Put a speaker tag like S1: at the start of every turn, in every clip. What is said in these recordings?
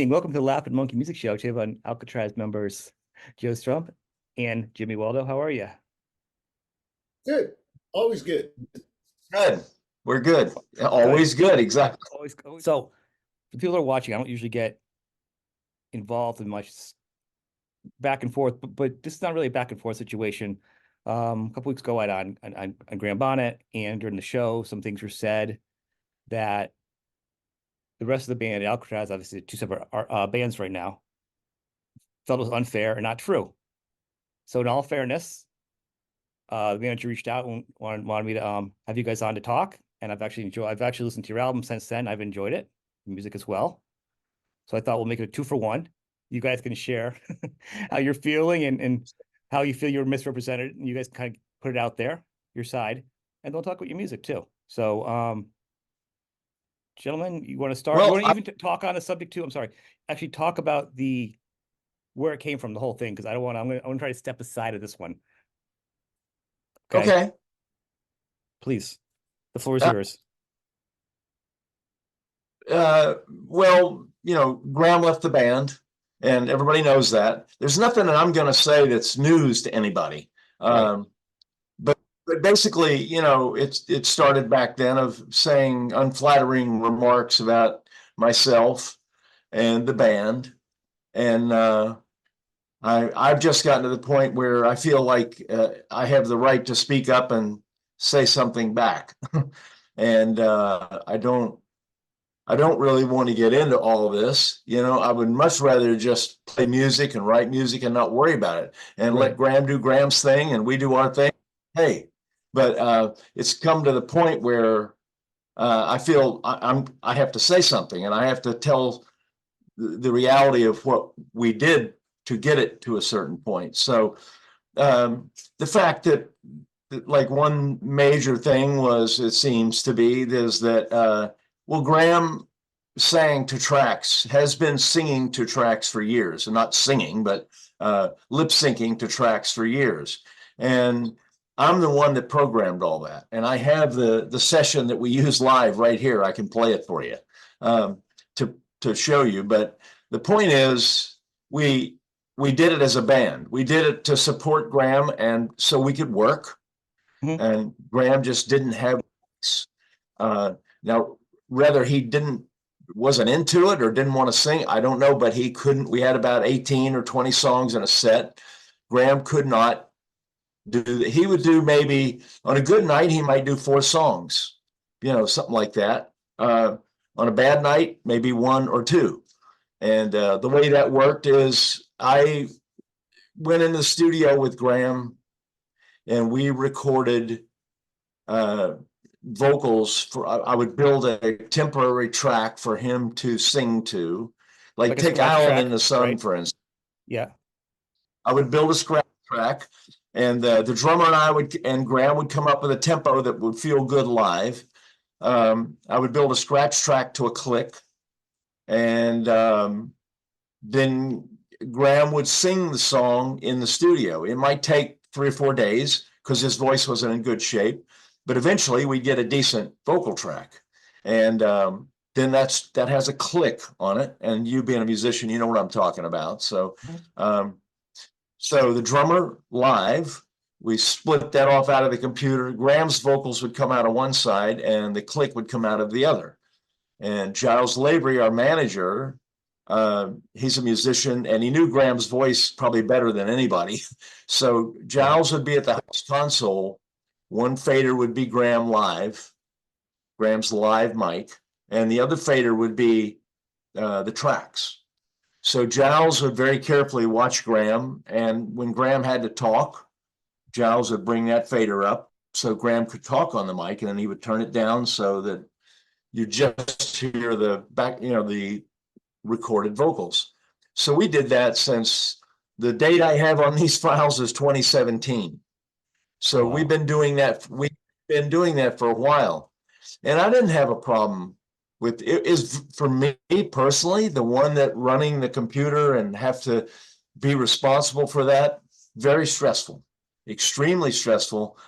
S1: evening. Welcome to the Laughing Monkey Music Show. Today on Alcatrazz members Joe Strump and Jimmy Waldo. How are you?
S2: Good. Always good.
S3: Good. We're good.
S1: Good.
S3: Always good. Exactly.
S1: Always. So, the people who are watching, I don't usually get involved in much back and forth, but this is not really a back and forth situation. A couple weeks ago, I had on Graham Bonnet, and during the show, some things were said that the rest of the band, Alcatrazz, obviously two separate bands right now, felt it was unfair and not true. So, in all fairness, the manager reached out and wanted me to have you guys on to talk, and I've actually listened to your album since then. I've enjoyed it, music as well. So I thought we'll make it a 2-for-1. You guys can share how you're feeling and how you feel you're misrepresented, and you guys kind of put it out there, your side, and they'll talk about your music too. So, gentlemen, you want to start? You want to even talk on the subject too? I'm sorry. Actually, talk about where it came from, the whole thing, because I don't want. I'm going to try to step aside of this one.
S3: Okay.
S1: Please, the floor is yours.
S3: Well, Graham left the band, and everybody knows that. There's nothing that I'm going to say that's news to anybody.
S1: Right.
S3: But basically, it started back then of saying unflattering remarks about myself and the band, and I've just gotten to the point where I feel like I have the right to speak up and say something back, and I don't really want to get into all of this. I would much rather just play music and write music and not worry about it, and let Graham do Graham's thing and we do our thing. Hey, but it's come to the point where I feel I have to say something, and I have to tell the reality of what we did to get it to a certain point. So the fact that like one major thing was, it seems to be, is that Graham sang to tracks, has been singing to tracks for years, and not singing, but lip-syncing to tracks for years. And I'm the one that programmed all that. And I have the session that we use live right here. I can play it for you to show you. But the point is, we did it as a band. We did it to support Graham, and so we could work. Mm-hmm. And Graham just didn't have now, whether he wasn't into it or didn't want to sing, I don't know, but he couldn't. We had about 18 or 20 songs in a set. Graham could not do that. He would do, maybe on a good night, he might do 4 songs, something like that. On a bad night, maybe 1 or 2. And the way that worked is, I went in the studio with Graham, and we recorded vocals I would build a temporary track for him to sing to, like take Island in the Sun, right? For instance.
S1: Yeah.
S3: I would build a scratch track, and the drummer and Graham would come up with a tempo that would feel good live. I would build a scratch track to a click, and then Graham would sing the song in the studio. It might take 3 or 4 days because his voice wasn't in good shape, but eventually we'd get a decent vocal track. And then that has a click on it. And you being a musician, you know what I'm talking about. So, so the drummer live, we split that off out of the computer. Graham's vocals would come out of one side and the click would come out of the other. And Giles Lavery, our manager, he's a musician, and he knew Graham's voice probably better than anybody. So Giles would be at the house console. One fader would be Graham's live mic, and the other fader would be the tracks. So Giles would very carefully watch Graham, and when Graham had to talk, Giles would bring that fader up so Graham could talk on the mic, and then he would turn it down so that you just hear the back, the recorded vocals. So we did that since the date I have on these files is 2017. So wow. We've been doing that for a while, and I didn't have a problem with it. Is, for me personally, the one that running the computer and have to be responsible for that, very stressful, extremely stressful.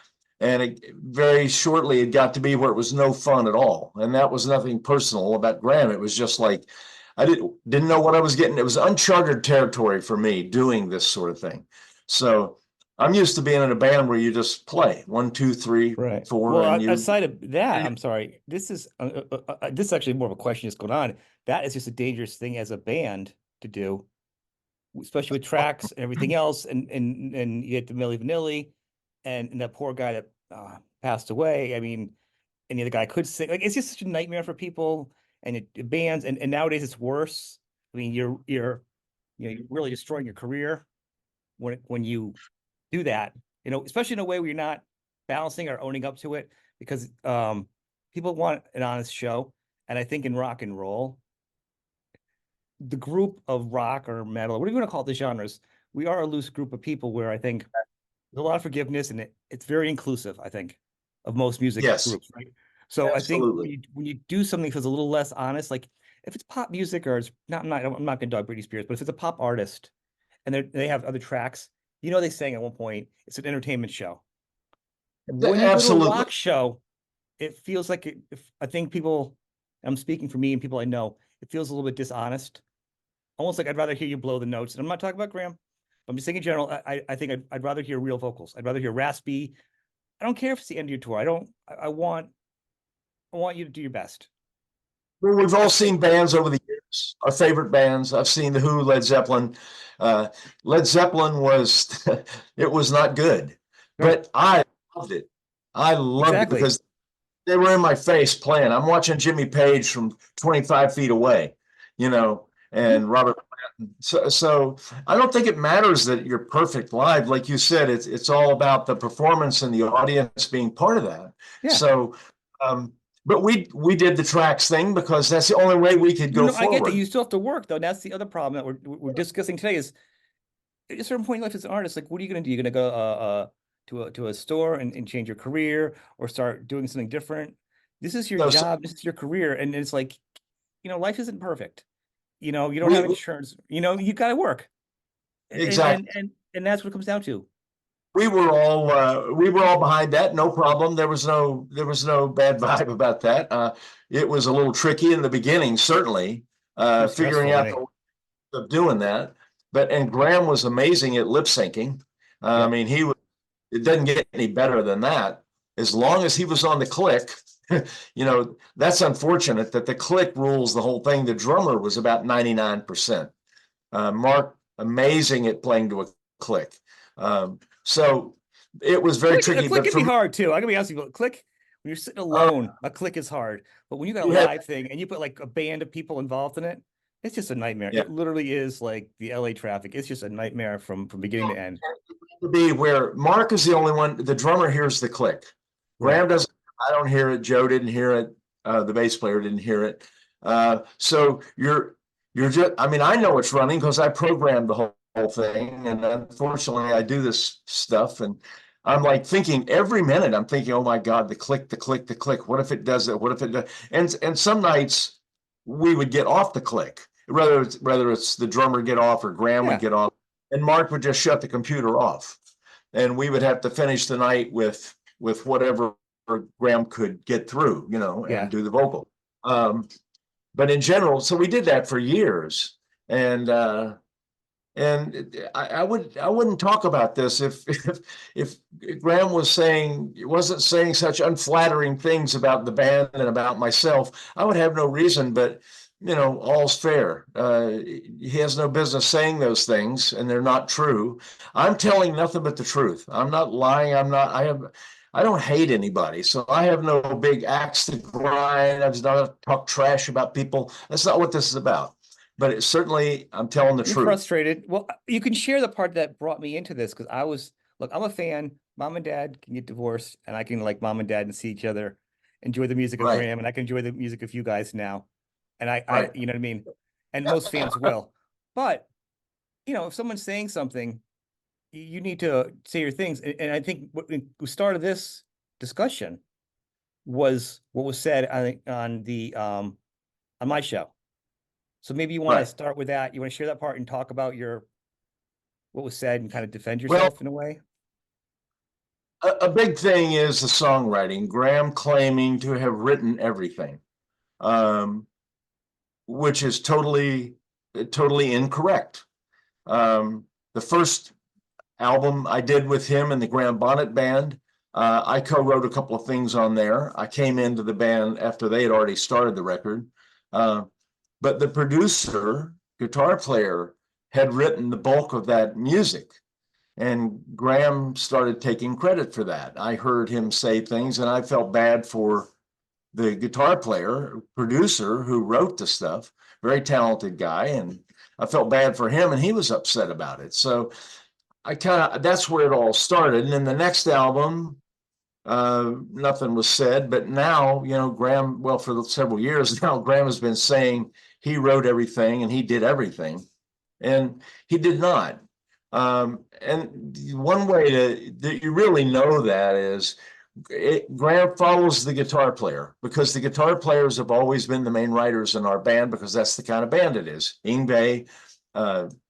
S3: And very shortly, it got to be where it was no fun at all. And that was nothing personal about Graham. It was just like, I didn't know what I was getting. It was uncharted territory for me doing this sort of thing. So I'm used to being in a band where you just play 1, 2, 3,
S1: Right.
S3: 4,
S1: Well,
S3: and you.
S1: outside of that, I'm sorry. This is actually more of a question that's going on. That is just a dangerous thing as a band to do, especially with tracks and everything else. And you get the Milli Vanilli, and that poor guy that passed away. I mean, and the other guy could sing. Like it's just such a nightmare for people and bands. And nowadays it's worse. I mean, you're really destroying your career when you do that, especially in a way where you're not balancing or owning up to it because people want an honest show. And I think in rock and roll, the group of rock or metal, what do you want to call it, the genres, we are a loose group of people where I think there's a lot of forgiveness and it's very inclusive, I think, of most music
S3: Yes,
S1: groups, right? So I think
S3: absolutely.
S1: when you do something that's a little less honest, like if it's pop music or it's not, I'm not gonna dog Britney Spears, but if it's a pop artist and they have other tracks, they sang at one point, it's an entertainment show. When you go to a
S3: Absolutely.
S1: rock show, it feels like if I think people, I'm speaking for me and people I know, it feels a little bit dishonest. Almost like I'd rather hear you blow the notes. And I'm not talking about Graham. I'm just saying in general, I think I'd rather hear real vocals. I'd rather hear raspy. I don't care if it's the end of your tour. I don't, I want you to do your best.
S3: Well, we've all
S1: That's it.
S3: seen bands over the years, our favorite bands. I've seen The Who, Led Zeppelin. Uh, Led Zeppelin was, it was not good,
S1: Right.
S3: but I loved it. I loved it
S1: Exactly.
S3: because they were in my face playing. I'm watching Jimmy Page from 25 feet away,
S1: Mhm.
S3: and Robert Plant. So I don't think it matters that you're perfect live. Like you said, it's all about the performance and the audience being part of that.
S1: Yeah.
S3: So, um, but we did the tracks thing because that's the only way we could
S1: No,
S3: go
S1: no, I get that.
S3: forward.
S1: You still have to work though. That's the other problem that we're discussing today is at a certain point in life as an artist, like what are you going to do? You're going to go to a store and change your career or start doing something different. This is your
S3: So
S1: job. This is your career. And it's like, life isn't perfect. You don't have
S3: we
S1: insurance. You got to work. And, and,
S3: exactly.
S1: and, and that's what it comes down to.
S3: We were all behind that, no problem. There was no bad vibe about that. It was a little tricky in the beginning, certainly,
S1: Too
S3: figuring
S1: stressful to
S3: out
S1: me.
S3: the way of doing that. And Graham was amazing at lip syncing. I
S1: Yeah.
S3: mean, it doesn't get any better than that. As long as he was on the click, that's unfortunate that the click rules the whole thing. The drummer was about 99%. Mark, amazing at playing to a click. So it was very
S1: A
S3: tricky,
S1: click
S3: but
S1: can
S3: for
S1: be
S3: me,
S1: hard too. I gotta be honest with you. Click when you're sitting
S3: uh,
S1: alone, a click is hard. But when you got a
S3: you had,
S1: live thing and you put like a band of people involved in it, it's just a nightmare.
S3: yeah,
S1: It literally is like the LA traffic. It's just a nightmare from beginning to end.
S3: to be where Mark is the only one, the drummer hears the click.
S1: Right.
S3: Graham doesn't, I don't hear it. Joe didn't hear it. The bass player didn't hear it. So you're just, I mean, I know it's running because I programmed the whole thing. And unfortunately, I do this stuff. And I'm like thinking every minute, I'm thinking, oh my God, the click, the click, the click. What if it does it? What if it does? And some nights we would get off the click, whether it's the drummer get off or Graham would
S1: Yeah.
S3: get off, and Mark would just shut the computer off. And we would have to finish the night with whatever Graham could get through, and
S1: Yeah.
S3: do the vocal. But in general, so we did that for years, and I wouldn't talk about this if Graham wasn't saying such unflattering things about the band and about myself. I would have no reason, but all's fair. He has no business saying those things, and they're not true. I'm telling nothing but the truth. I'm not lying. I don't hate anybody, so I have no big axe to grind. I'm not talk trash about people. That's not what this is about. But certainly, I'm telling the
S1: You're
S3: truth.
S1: frustrated. Well, you can share the part that brought me into this because look, I'm a fan. Mom and dad can get divorced, and I can like mom and dad and see each other, enjoy the music of
S3: Right,
S1: Graham, and I can enjoy the music of you guys now. And
S3: right.
S1: you know what I mean? And most fans will. But, if someone's saying something, you need to say your things. And I think what we started this discussion was what was said on my show. So maybe you want to
S3: Right.
S1: start with that. You want to share that part and talk about what was said and kind of defend
S3: Well,
S1: yourself in a way.
S3: a big thing is the songwriting. Graham claiming to have written everything. Um, which is totally incorrect. The first album I did with him and the Graham Bonnet Band, I co-wrote a couple of things on there. I came into the band after they had already started the record. But the producer, guitar player, had written the bulk of that music. And Graham started taking credit for that. I heard him say things and I felt bad for the guitar player, producer who wrote the stuff, very talented guy. And I felt bad for him and he was upset about it. So that's where it all started. And then the next album, nothing was said, but now, Graham, well, for several years now, Graham has been saying he wrote everything and he did everything, and he did not. And one way that you really know that is Graham follows the guitar player, because the guitar players have always been the main writers in our band, because that's the kind of band it is. Yngwie,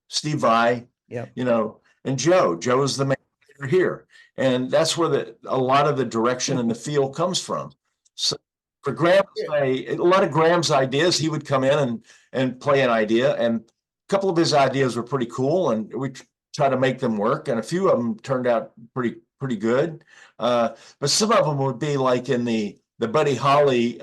S3: Steve Vai, and Joe. Joe is the main writer here. And that's where a lot of the direction and the feel comes from. So for Graham, a lot of Graham's ideas, he would come in and play an idea, and a couple of his ideas were pretty cool, and we try to make them work, and a few of them turned out pretty good. But some of them would be like in the Buddy Holly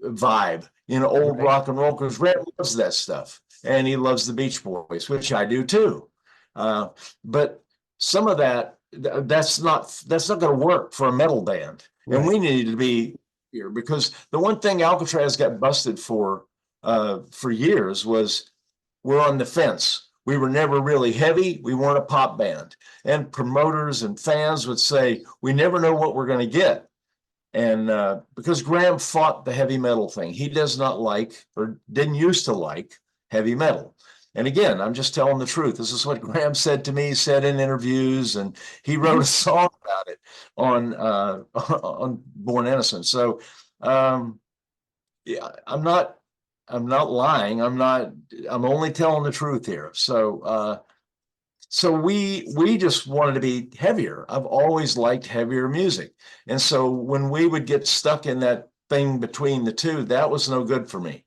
S3: vibe, old rock and roll, because Graham loves that stuff, and he loves the Beach Boys, which I do too. But some of that's not going to work for a metal band. Right. And we needed to be here, because the one thing Alcatrazz got busted for years was we're on the fence. We were never really heavy. We weren't a pop band. And promoters and fans would say, we never know what we're going to get. And because Graham fought the heavy metal thing, he does not like, or didn't used to like, heavy metal. And again, I'm just telling the truth. This is what Graham said to me, said in interviews, and he wrote a song about it on Born Innocent. So, yeah, I'm not lying. I'm only telling the truth here. So, we just wanted to be heavier. I've always liked heavier music. And so when we would get stuck in that thing between the two, that was no good for me.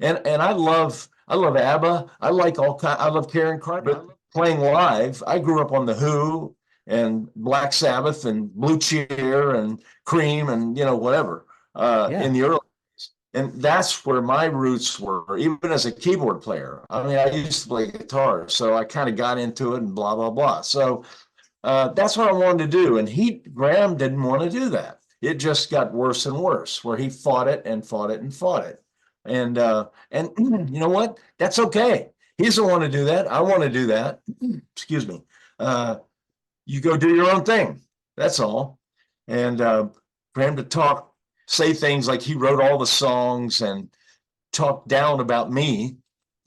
S3: And I love ABBA. I love Karen Carter. But playing live, I grew up on The Who and Black Sabbath and Blue Cheer and Cream and whatever in the early days. And that's where my roots were, even as a keyboard player. I mean, I used to play guitar, so I kind of got into it and blah, blah, blah. So that's what I wanted to do. And Graham didn't want to do that. It just got worse and worse, where he fought it and fought it and fought it. And you know what? That's okay. He doesn't want to do that. I want to do that. Excuse me. You go do your own thing. That's all. And for him to say things like he wrote all the songs and talk down about me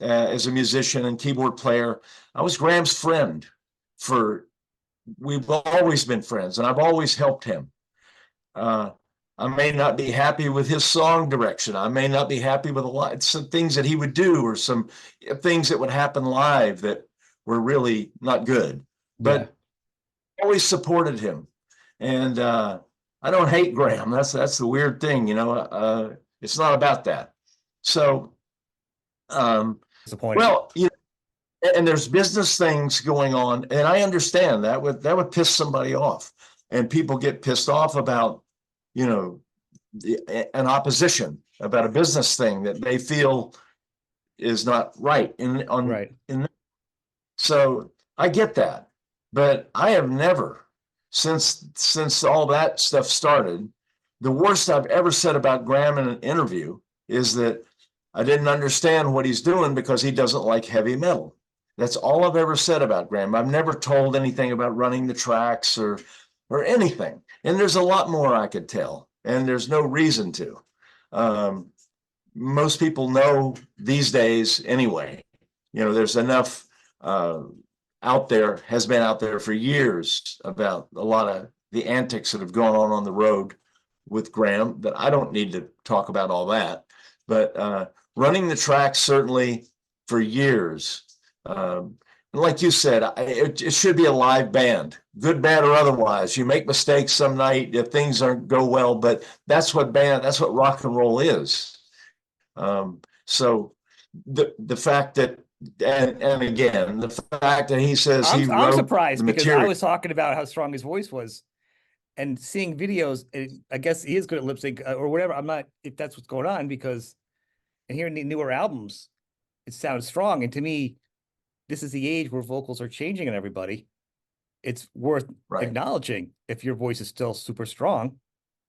S3: as a musician and keyboard player. I was Graham's friend. We've always been friends, and I've always helped him. I may not be happy with his song direction. I may not be happy with some things that he would do, or some things that would happen live that were really not good. But I always supported him. And I don't hate Graham. That's the weird thing, it's not about that. So, well, and there's business things going on, and I understand that would piss somebody off, and people get pissed off about an opposition about a business thing that they feel is not right. So I get that, but I have never, since all that stuff started, the worst I've ever said about Graham in an interview is that I didn't understand what he's doing because he doesn't like heavy metal. That's all I've ever said about Graham. I've never told anything about running the tracks or anything. And there's a lot more I could tell, and there's no reason to. Most people know these days anyway. There's enough has been out there for years about a lot of the antics that have gone on the road with Graham, that I don't need to talk about all that. But running the tracks, certainly for years. Like you said, it should be a live band, good, bad, or otherwise. You make mistakes some night if things aren't go well, but that's what rock and roll is. So the fact that, and again, the fact that he says he
S1: I'm
S3: wrote
S1: surprised
S3: the
S1: because I
S3: material.
S1: was talking about how strong his voice was, and seeing videos. I guess he is good at lip sync or whatever. I'm not if that's what's going on because, and hearing the newer albums, it sounds strong. And to me, this is the age where vocals are changing on everybody. It's worth
S3: Right.
S1: acknowledging if your voice is still super strong.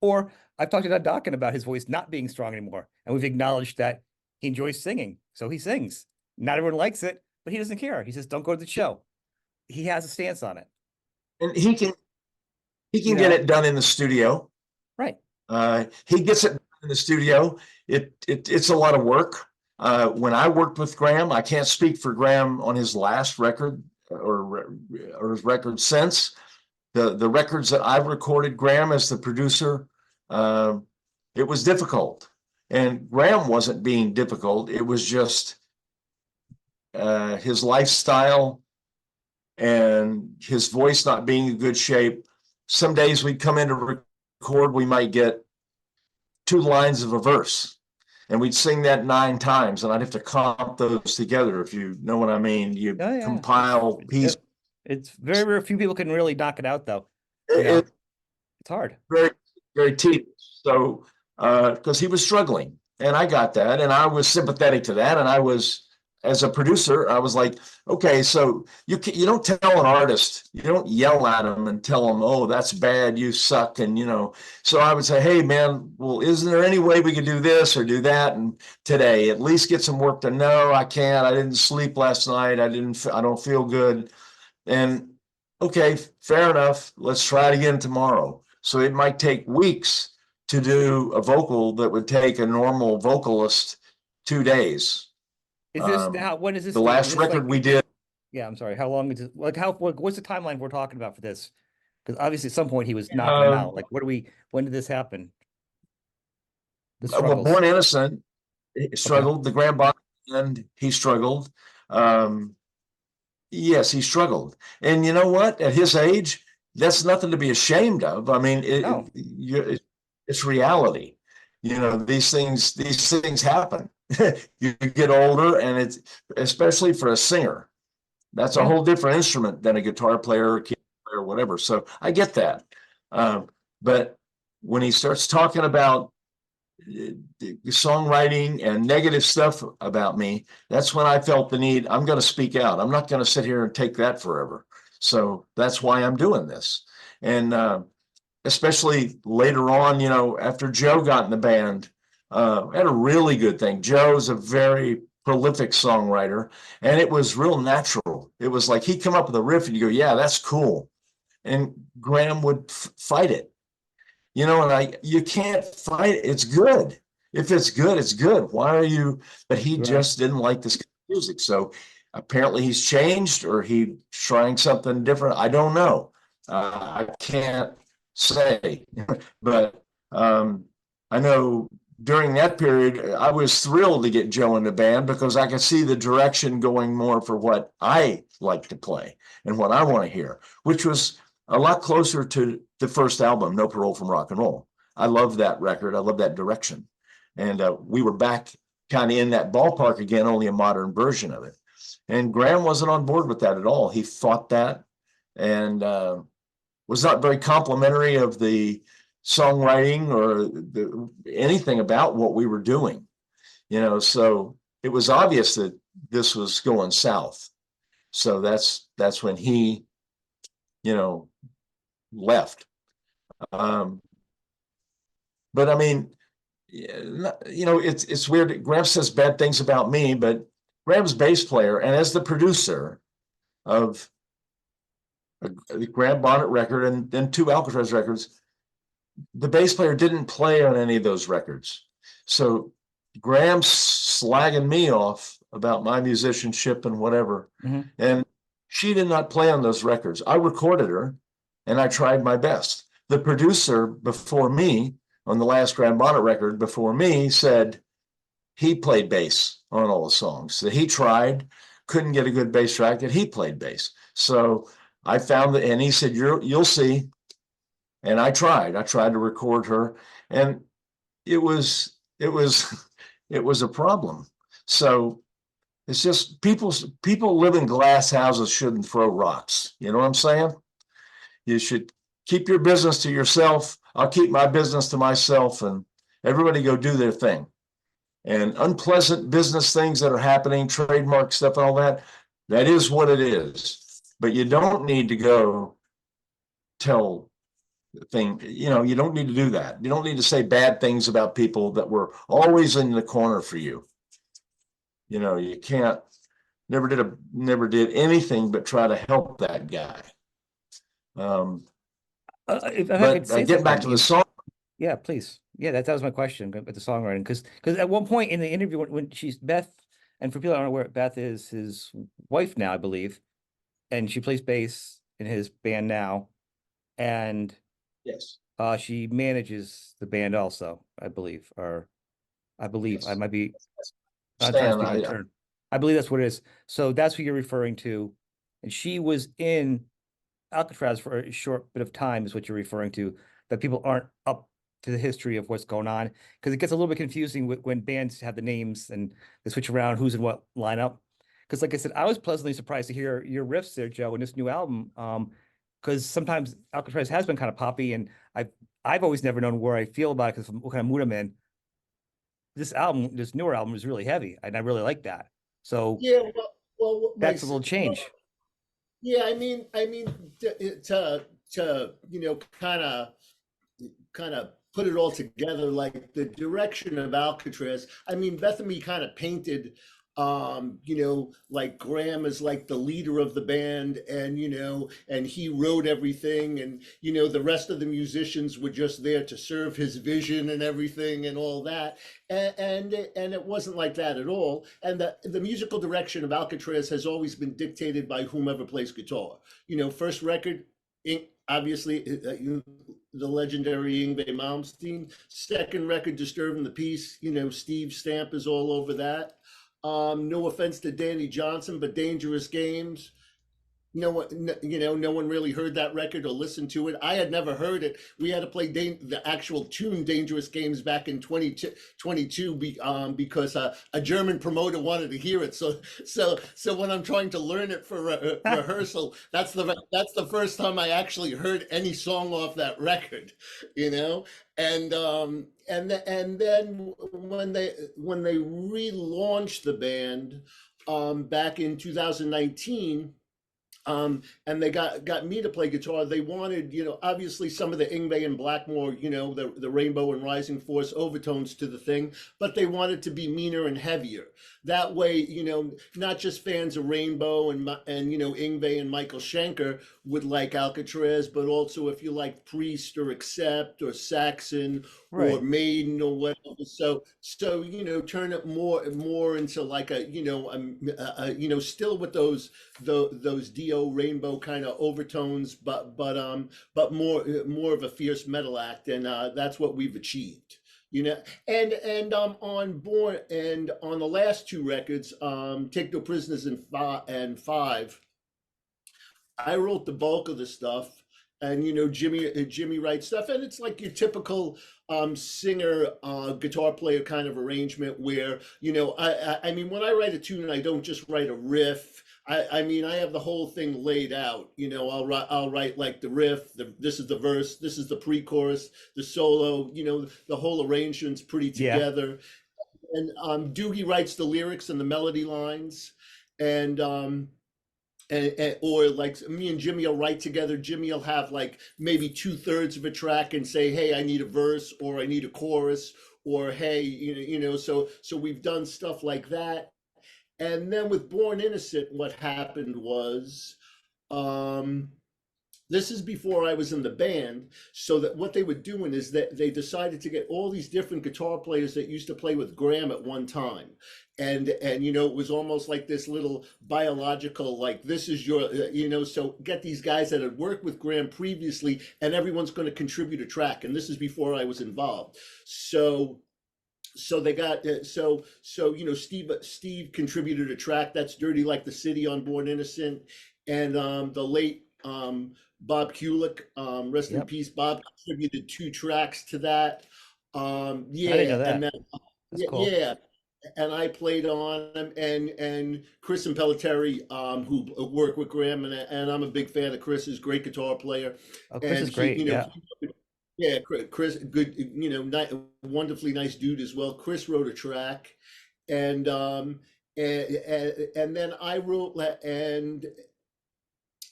S1: Or I've talked to Dokken about his voice not being strong anymore, and we've acknowledged that he enjoys singing, so he sings. Not everyone likes it, but he doesn't care. He says, "Don't go to the show." He has a stance on it.
S3: And he can
S1: You
S3: get
S1: know?
S3: it done in the studio.
S1: Right.
S3: He gets it in the studio. It's a lot of work. When I worked with Graham, I can't speak for Graham on his last record or his record since. The records that I've recorded, Graham as the producer, it was difficult. And Graham wasn't being difficult. It was just his lifestyle and his voice not being in good shape. Some days we'd come in to record, we might get 2 lines of a verse, and we'd sing that 9 times, and I'd have to comp those together, if you know what I mean. You compile pieces.
S1: It's very, very few people can really knock it out, though. It's hard.
S3: Very, very tedious. So, because he was struggling, and I got that, and I was sympathetic to that, and I was, as a producer, I was like, okay, so you don't tell an artist, you don't yell at them and tell them, oh, that's bad, you suck, and so I would say, hey, man, well, isn't there any way we could do this or do that, and today at least get some work done? No, I can't. I didn't sleep last night. I don't feel good, and okay, fair enough. Let's try it again tomorrow. So it might take weeks to do a vocal that would take a normal vocalist 2 days.
S1: Is this now? When is this?
S3: The last record we did?
S1: Yeah, I'm sorry. How long is it? Like, what's the timeline we're talking about for this? Because obviously, at some point he was knocking them out. Like, when did this happen?
S3: Well, Born Innocent, he struggled. The Graham Bonnet, and he struggled. Yes, he struggled. And you know what? At his age, that's nothing to be ashamed of. I mean, it's reality. These things happen. You get older, and it's, especially for a singer, that's a whole different instrument than a guitar player or keyboard player or whatever. So I get that. But when he starts talking about songwriting and negative stuff about me, that's when I felt the need. I'm going to speak out. I'm not going to sit here and take that forever. So that's why I'm doing this. And especially later on, after Joe got in the band, had a really good thing. Joe's a very prolific songwriter, and it was real natural. It was like he'd come up with a riff and you go, yeah, that's cool. And Graham would fight it. And you can't fight it. It's good. If it's good, it's good. Why are you? But he just didn't like this kind of music. So apparently he's changed, or he's trying something different. I don't know. I can't say. But I know during that period, I was thrilled to get Joe in the band because I could see the direction going more for what I like to play and what I want to hear, which was a lot closer to the first album, No Parole from Rock and Roll. I love that record. I love that direction. And we were back kind of in that ballpark again, only a modern version of it. And Graham wasn't on board with that at all. He fought that and was not very complimentary of the songwriting or anything about what we were doing. So it was obvious that this was going south. So that's when he, left. But I mean, it's weird. Graham says bad things about me, but Graham's bass player, and as the producer of the Graham Bonnet record and then 2 Alcatrazz records, the bass player didn't play on any of those records. So Graham's slagging me off about my musicianship and whatever. Mm-hmm. And she did not play on those records. I recorded her and I tried my best. The producer before me on the last Graham Bonnet record before me said he played bass on all the songs. That he tried, couldn't get a good bass track, that he played bass. So I found that, and he said, you'll see. And I tried to record her, and it was a problem. So it's just people live in glass houses shouldn't throw rocks. You know what I'm saying? You should keep your business to yourself. I'll keep my business to myself, and everybody go do their thing. And unpleasant business things that are happening, trademark stuff and all that, that is what it is. But you don't need to go tell thing, you don't need to do that. You don't need to say bad things about people that were always in the corner for you. You can't, never did anything but try to help that guy.
S1: If I
S3: But
S1: could say
S3: get back
S1: something,
S3: to the song.
S1: yeah, please. Yeah, that was my question with the songwriting. Because at one point in the interview, when she's Beth, and for people that aren't aware, Beth is his wife now, I believe, and she plays bass in his band now, and
S3: Yes.
S1: she manages the band also, I believe, or I believe I
S3: Yes.
S1: might be not trying to
S3: Stan,
S1: speak in turn. I believe that's what it is. So that's what you're referring to, and she was in Alcatrazz for a short bit of time, is what you're referring to. That people aren't up to the history of what's going on, because it gets a little bit confusing when bands have the names and they switch around who's in what lineup. Because, like I said, I was pleasantly surprised to hear your riffs there, Joe, in this new album. Because sometimes Alcatrazz has been kind of poppy, and I've always never known where I feel about it because what kind of mood I'm in. This newer album is really heavy, and I really like that. So
S2: Yeah,
S1: that's a little change.
S2: yeah, I mean, to kind of put it all together, like the direction of Alcatraz. I mean, Bethany kind of painted, like Graham is like the leader of the band, and and he wrote everything, and the rest of the musicians were just there to serve his vision and everything and all that. And it wasn't like that at all. And the musical direction of Alcatraz has always been dictated by whomever plays guitar. First record, obviously, the legendary Yngwie Malmsteen. Second record, Disturbing the Peace. Steve Stamp is all over that. No offense to Danny Johnson, but Dangerous Games. No one really heard that record or listened to it. I had never heard it. We had to play the actual tune "Dangerous Games" back in 2022 because a German promoter wanted to hear it. So when I'm trying to learn it for rehearsal, that's the first time I actually heard any song off that record. And then when they relaunched the band back in 2019. And they got me to play guitar. They wanted, obviously some of the Yngwie and Blackmore, the Rainbow and Rising Force overtones to the thing, but they wanted to be meaner and heavier. That way, not just fans of Rainbow and Yngwie and Michael Schenker would like Alcatrazz, but also if you like Priest or Accept or Saxon or Maiden or whatever. So turn it more into like still with those Dio Rainbow kind of overtones, but more of a fierce metal act, and that's what we've achieved. And on Born and on the last two records, Take No Prisoners and Five, I wrote the bulk of the stuff, and Jimmy writes stuff, and it's like your typical singer guitar player kind of arrangement where I mean, when I write a tune, I don't just write a riff. I mean, I have the whole thing laid out. I'll write like the riff. This is the verse. This is the pre-chorus. The solo. The whole arrangement's pretty together. Yeah. And Doogie writes the lyrics and the melody lines, and or like me and Jimmy will write together. Jimmy will have like maybe 2/3 of a track and say, "Hey, I need a verse," or "I need a chorus," or "Hey, So we've done stuff like that. And then with Born Innocent, what happened was, this is before I was in the band. So that what they were doing is that they decided to get all these different guitar players that used to play with Graham at one time. And it was almost like this little biological, like, this is your, so get these guys that had worked with Graham previously, and everyone's going to contribute a track. And this is before I was involved. So they got Steve contributed a track, that's Dirty Like the City on Born Innocent, and the late Bob Kulick, rest in peace, Bob, contributed 2 tracks to that.
S1: I didn't know that.
S2: And then
S1: That's cool.
S2: yeah, and I played on them, and Chris and Pelletieri, who work with Graham, and I'm a big fan of Chris. He's a great guitar player,
S1: Oh, Chris
S2: and
S1: is great. Yeah.
S2: yeah, Chris, good, wonderfully nice dude as well. Chris wrote a track, and and then I wrote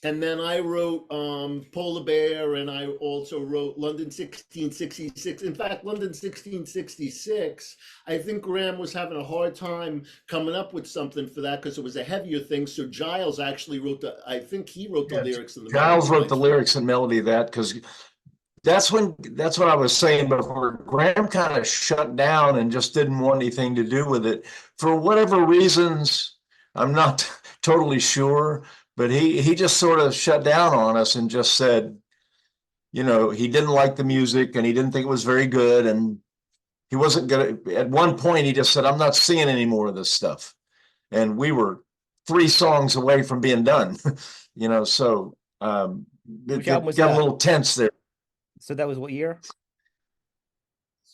S2: and then I wrote Polar Bear, and I also wrote London 1666. In fact, London 1666, I think Graham was having a hard time coming up with something for that because it was a heavier thing. So Giles actually I think he wrote the
S3: Yeah,
S2: lyrics and the
S3: Giles
S2: melody
S3: wrote the
S2: lines.
S3: lyrics and melody of that because that's what I was saying before. Graham kind of shut down and just didn't want anything to do with it for whatever reasons. I'm not totally sure, but he just sort of shut down on us and just said, he didn't like the music and he didn't think it was very good, and he wasn't gonna. At one point, he just said, "I'm not singing any more of this stuff," and we were 3 songs away from being done. So
S1: Which
S3: it,
S1: album
S3: it
S1: was
S3: got a
S1: that?
S3: little tense there.
S1: So that was what year?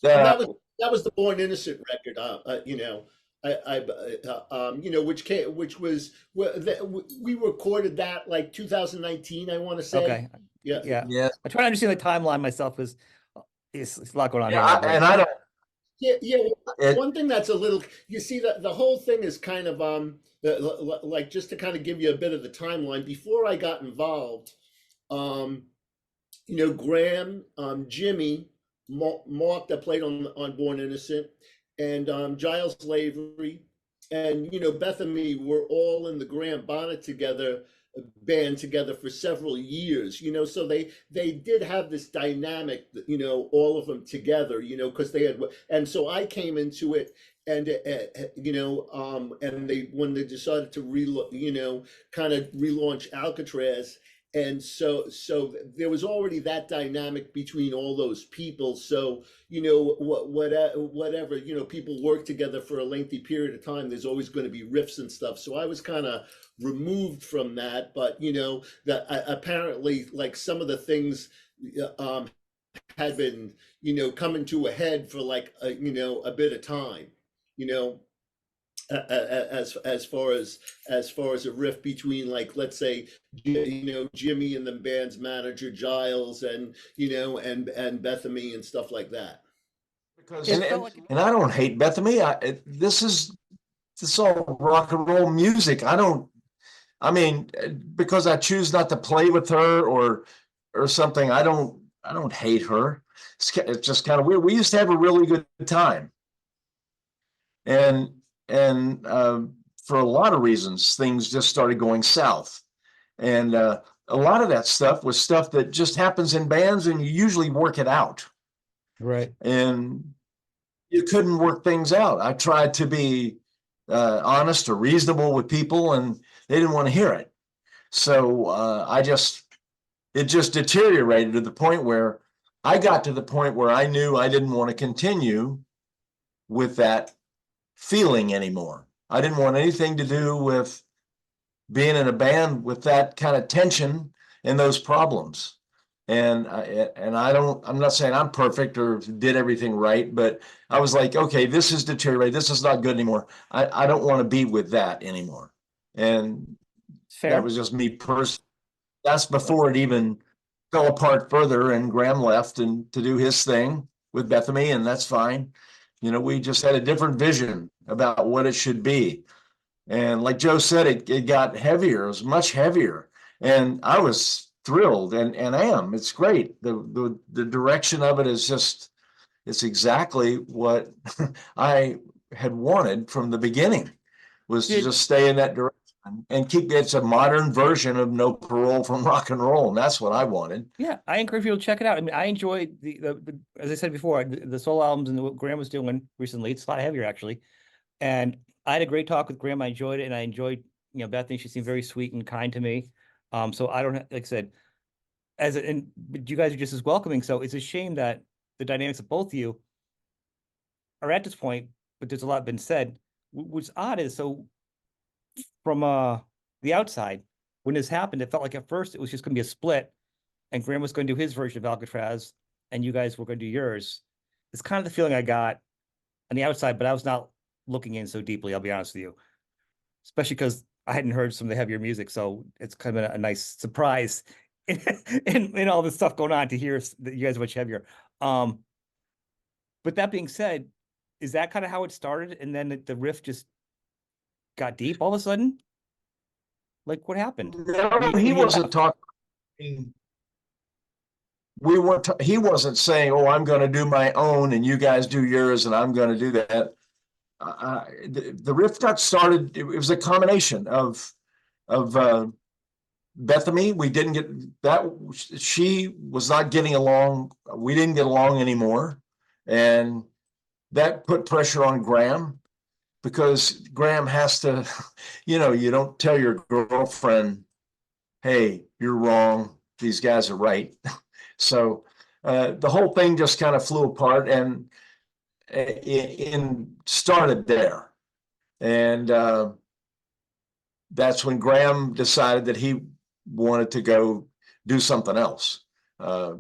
S2: And
S3: Uh,
S2: that was the Born Innocent record. Which was we recorded that like 2019, I want to say.
S1: Okay.
S2: Yeah.
S1: Yeah.
S3: yeah,
S1: I try to understand the timeline myself because it's a lot going on
S3: yeah,
S1: here in my brain.
S3: and I don't.
S2: Yeah, yeah.
S3: It,
S2: One thing that's a little, you see, the whole thing is kind of like, just to kind of give you a bit of the timeline. Before I got involved, um, Graham, Jimmy, Mark that played on Born Innocent, and Giles Lavery, and Beth and me were all in the Graham Bonnet together band together for several years. So they did have this dynamic, all of them together, because they had, and so I came into it, and and they, when they decided to kind of relaunch Alcatrazz, and so there was already that dynamic between all those people. So whatever, people work together for a lengthy period of time, there's always going to be riffs and stuff. So I was kind of removed from that, but that apparently, like, some of the things had been coming to a head for like a bit of time, you know as far as a rift between, like, let's say, Jimmy and the band's manager Giles, and and Bethany and stuff like that.
S3: because
S1: It felt like
S3: and I don't hate Bethany. This is all rock and roll music. I mean, because I choose not to play with her or something. I don't hate her. It's just kind of weird. We used to have a really good time, and for a lot of reasons, things just started going south. And a lot of that stuff was stuff that just happens in bands, and you usually work it out.
S1: right.
S3: And you couldn't work things out. I tried to be honest or reasonable with people, and they didn't want to hear it. So it just deteriorated to the point where I got to the point where I knew I didn't want to continue with that feeling anymore. I didn't want anything to do with being in a band with that kind of tension and those problems. And I'm not saying I'm perfect or did everything right, but I was like, okay, this is deteriorating. This is not good anymore. I don't want to be with that anymore. And that
S1: Fair.
S3: was just me personally. That's before it even fell apart further and Graham left and to do his thing with Bethany, and that's fine. We just had a different vision about what it should be. And like Joe said, it got heavier. It was much heavier. And I was thrilled and am. It's great. The direction of it is just, it's exactly what I had wanted from the beginning, was to
S1: Did
S3: just stay in that direction and keep it's a modern version of No Parole from Rock and Roll. And that's what I wanted.
S1: Yeah, I encourage people to check it out. I mean, I enjoyed the as I said before, the solo albums and what Graham was doing recently. It's a lot heavier actually. And I had a great talk with Graham. I enjoyed it, and I enjoyed, Bethany. She seemed very sweet and kind to me. So I don't, like I said, but you guys are just as welcoming. So it's a shame that the dynamics of both of you are at this point, but there's a lot been said. What's odd is, so from the outside, when this happened, it felt like at first it was just going to be a split, and Graham was going to do his version of Alcatrazz, and you guys were going to do yours. It's kind of the feeling I got on the outside, but I was not looking in so deeply, I'll be honest with you. Especially because I hadn't heard some of the heavier music, so it's kind of a nice surprise in all this stuff going on to hear that you guys are much heavier. But that being said, is that kind of how it started, and then the riff just got deep all of a sudden? Like, what happened?
S3: No, he wasn't talking. He wasn't saying, "Oh, I'm going to do my own, and you guys do yours, and I'm going to do that." The riff got started. It was a combination of Bethany. We didn't get that. She was not getting along. We didn't get along anymore, and that put pressure on Graham, because Graham has to, you don't tell your girlfriend, "Hey, you're wrong. These guys are right." So the whole thing just kind of flew apart, and started there. And that's when Graham decided that he wanted to go do something else. I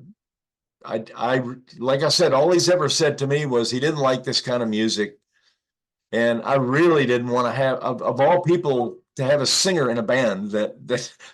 S3: like I said, all he's ever said to me was he didn't like this kind of music. And I really didn't want to have, of all people, to have a singer in a band that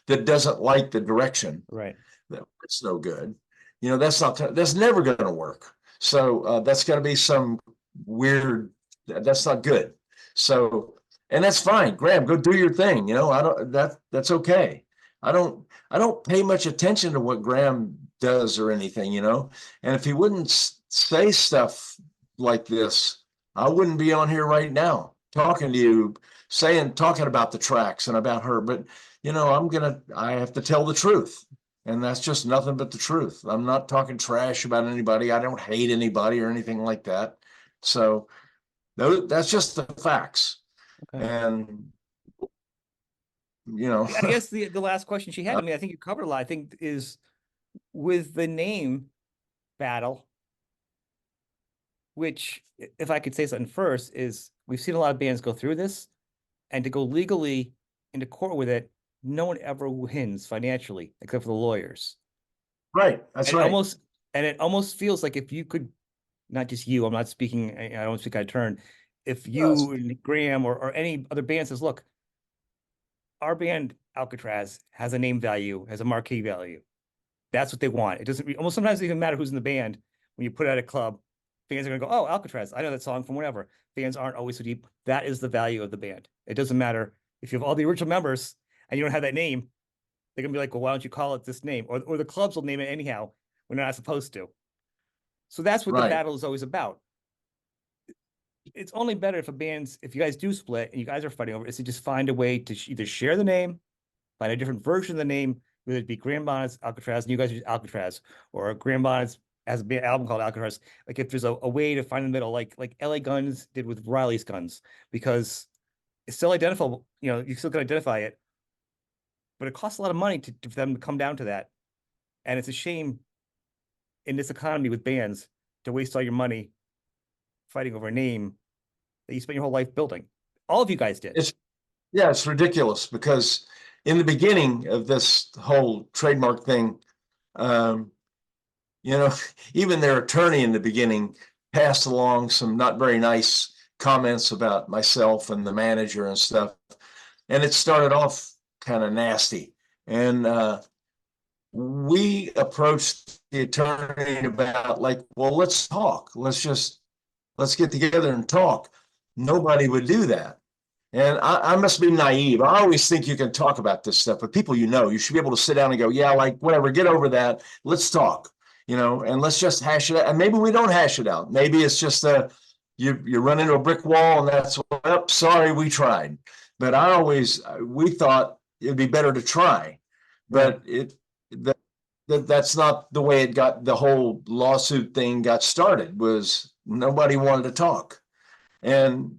S3: doesn't like the direction.
S1: Right.
S3: That's no good. That's never going to work. So that's got to be some weird, that's not good. So, and that's fine. Graham, go do your thing. That's okay. I don't pay much attention to what Graham does or anything, and if he wouldn't say stuff like this, I wouldn't be on here right now talking to you, talking about the tracks and about her. But I have to tell the truth, and that's just nothing but the truth. I'm not talking trash about anybody. I don't hate anybody or anything like that. So that's just the facts.
S1: Okay.
S3: And
S1: I guess the last question she had, I think you covered a lot, I think, is with the name battle, which, if I could say something first, is we've seen a lot of bands go through this, and to go legally into court with it, no one ever wins financially except for the lawyers.
S3: Right. That's right.
S1: It almost feels like if you could, not just you, I'm not speaking, I don't speak out of turn. If you and Graham or any other band says, look, our band Alcatrazz has a name value, has a marquee value. That's what they want. It doesn't almost sometimes even matter who's in the band. When you put out a club, fans are going to go, "Oh, Alcatrazz, I know that song from whatever." Fans aren't always so deep. That is the value of the band. It doesn't matter if you have all the original members and you don't have that name. They're going to be like, "Well, why don't you call it this name?" Or the clubs will name it anyhow when they're not supposed to. So that's what the battle is always about. It's only better if you guys do split and you guys are fighting over it, is to just find a way to either share the name, find a different version of the name, whether it be Graham Bonnet's Alcatrazz and you guys use Alcatrazz, or Graham Bonnet's has an album called Alcatrazz. Like, if there's a way to find the middle, like LA Guns did with Riley's Guns, because it's still identifiable, you still can identify it, but it costs a lot of money for them to come down to that. And it's a shame in this economy with bands to waste all your money fighting over a name that you spent your whole life building. All of you guys did.
S3: It's ridiculous, because in the beginning of this whole trademark thing, even their attorney in the beginning passed along some not very nice comments about myself and the manager and stuff. And it started off kind of nasty. And we approached the attorney about, like, well, let's talk. Let's get together and talk. Nobody would do that. And I must be naive. I always think you can talk about this stuff, but people, you should be able to sit down and go, yeah, like, whatever, get over that. Let's talk, and let's just hash it out. And maybe we don't hash it out. Maybe it's just you run into a brick wall, and that's, sorry, we tried. But we thought it'd be better to try. But that's not the way the whole lawsuit thing got started, was nobody wanted to talk. And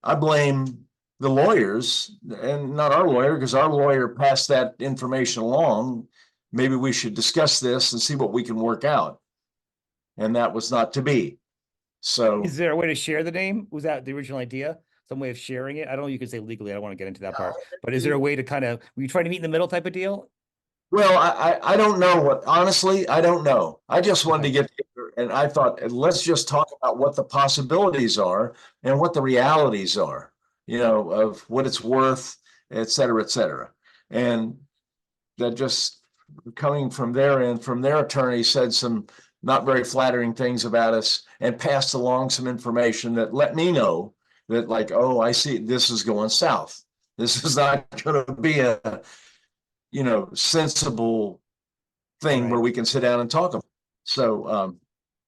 S3: I blame the lawyers, and not our lawyer, because our lawyer passed that information along. Maybe we should discuss this and see what we can work out. And that was not to be. So,
S1: is there a way to share the name? Was that the original idea? Some way of sharing it? I don't know. You could say legally. I don't want to get into that part. But is there a way to were you trying to meet in the middle type of deal?
S3: Well, I don't know what, honestly, I don't know. I just wanted to
S1: Okay.
S3: get together and I thought, let's just talk about what the possibilities are and what the realities are, of what it's worth, et cetera, et cetera. And that just coming from their end, from their attorney said some not very flattering things about us and passed along some information that let me know that like, oh, I see this is going south. This is not going to be a, sensible thing where
S1: Right.
S3: we can sit down and talk about. So,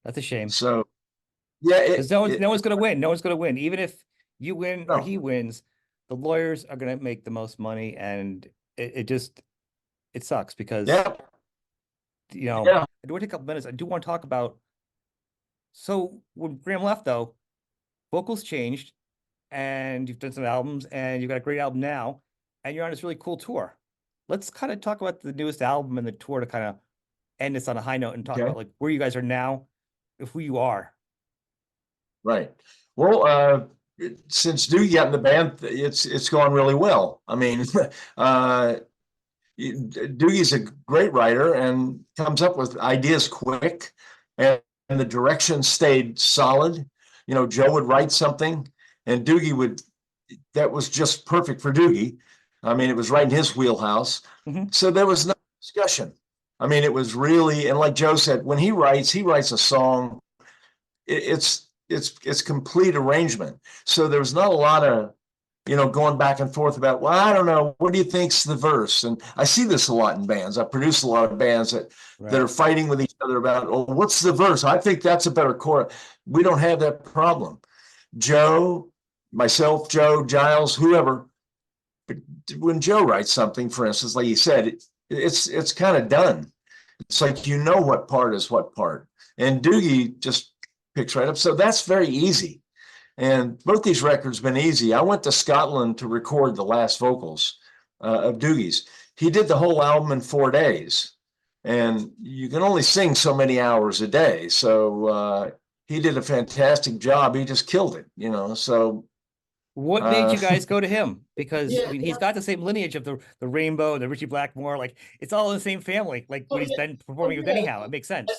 S1: That's a shame.
S3: so yeah,
S1: Because no one's gonna win. No one's gonna win. Even if you win or
S3: no,
S1: he wins, the lawyers are gonna make the most money, and it just it sucks because
S3: yeah,
S1: I
S3: yeah,
S1: do want to take a couple minutes. I do want to talk about so when Graham left though, vocals changed and you've done some albums and you've got a great album now, and you're on this really cool tour. Let's kind of talk about the newest album and the tour to kind of end this on a high note and talk
S3: okay,
S1: about like where you guys are now, who you are.
S3: right. Well, since Doogie got in the band, it's gone really well. I mean, uh, Doogie's a great writer and comes up with ideas quick, and the direction stayed solid. Joe would write something, and Doogie would. That was just perfect for Doogie. I mean, it was right in his wheelhouse.
S1: Mhm.
S3: So there was no discussion. I mean, it was really, and like Joe said, when he writes a song, it's complete arrangement. So there was not a lot of going back and forth about, well, I don't know, what do you think's the verse? And I see this a lot in bands. I produce a lot of bands that
S1: Right.
S3: are fighting with each other about, oh, what's the verse? I think that's a better chorus. We don't have that problem. Joe, myself, Joe, Giles, whoever, but when Joe writes something, for instance, like you said, it's kind of done. It's like what part is what part, and Doogie just picks right up. So that's very easy. And both these records been easy. I went to Scotland to record the last vocals of Doogie's. He did the whole album in 4 days, and you can only sing so many hours a day. So he did a fantastic job. He just killed it. So
S1: What made
S3: uh,
S1: you guys go to him? Because I
S2: Yeah.
S1: mean, he's got the same lineage of the Rainbow, the Richie Blackmore. Like it's all in the same family. Like
S2: Oh
S1: what he's
S2: yeah.
S1: been
S2: Oh
S1: performing with
S2: yeah.
S1: anyhow. It makes sense.